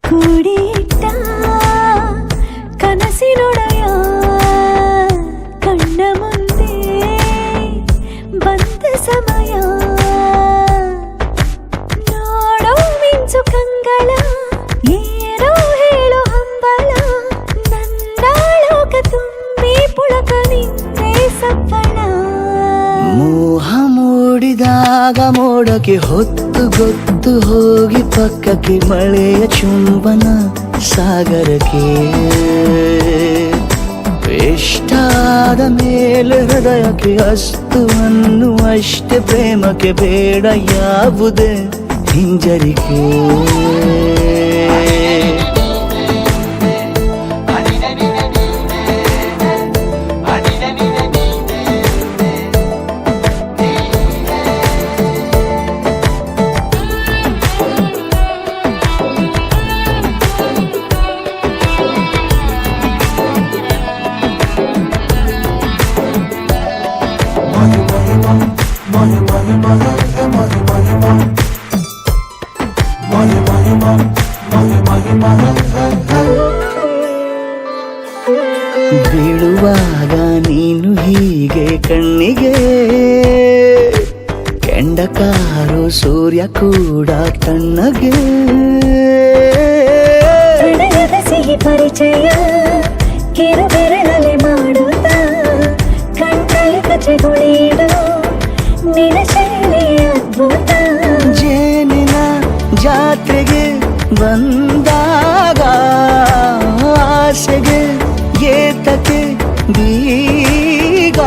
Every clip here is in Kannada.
ಕೂಡಿಟ್ಟ ಕನಸಿನೊಡೆಯ ಕಣ್ಣ ಮುಂದೆ ಬಂದ ಸಮಯ ನೋಡೋ ಮಿಂಚು ಕಂಗಳ ಏನೋ ಹೇಳೋ ಹಂಬಲ ನಂದಾಳೋಕ ತುಂಬಿ ಪುಳಕ ನಿಂದೆ ಸಪ್ಪಳ ಮೋಹ ಮೂಡಿದಾಗ ಮೋಡಕ್ಕೆ ಹೊತ್ತು ಗೊತ್ತು ಹೋಗಿ ಪಕ್ಕಕ್ಕೆ ಮಳೆಯ ಚುಂಬನ ಸಾಗರಕ್ಕೆ ಇಷ್ಟಾದ ಮೇಲೆ ಹೃದಯಕ್ಕೆ ಅಸ್ತು ಅನ್ನುವಷ್ಟೇ ಪ್ರೇಮಕ್ಕೆ ಬೇಡ ಯಾವುದೇ ಹಿಂಜರಿಕೆ ಬೀಳುವಾಗ ನೀನು ಹೀಗೆ ಕಣ್ಣಿಗೆ ಕೆಂಡಕಾರು ಸೂರ್ಯ ಕೂಡ ಕಣ್ಣಗೆ ಸಿಹಿ ಪರಿಚಯ ಕಿರು ಬೆರಳಲೆ ಮಾಡುತ್ತ ಕಣ್ಣಲ್ಲಿ ಕಚ್ಚೆಗುಳಿಡು ನಿನ್ನ ಶೈಲಿ ಅದ್ಭುತ ಜೇನಿನ ಜಾತ್ರೆಗೆ ಬಂದಾಗ ಆಸೆಗೆ ಏತಕ್ಕೆ ಬೀಗ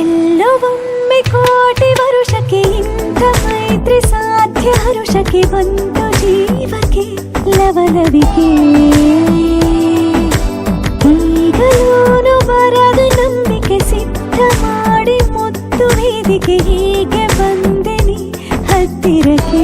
ಎಲ್ಲವೊಮ್ಮೆ ಕೋಟಿ ವರುಷಕ್ಕೆ ಇಂಥ ಮೈತ್ರಿ ಸಾಧ್ಯ ಹರುಷಕ್ಕೆ ಬಂತು ಜೀವಕ್ಕೆ ಲವಲವಿಕೆ ಈಗಲೂನು ಬರದ ನಂಬಿಕೆ ಸಿದ್ಧ ಮಾಡಿ ಮುತ್ತು ವೇದಿಕೆ ಹೀಗೆ ಬಂದೆನಿ ಹತ್ತಿರಕ್ಕೆ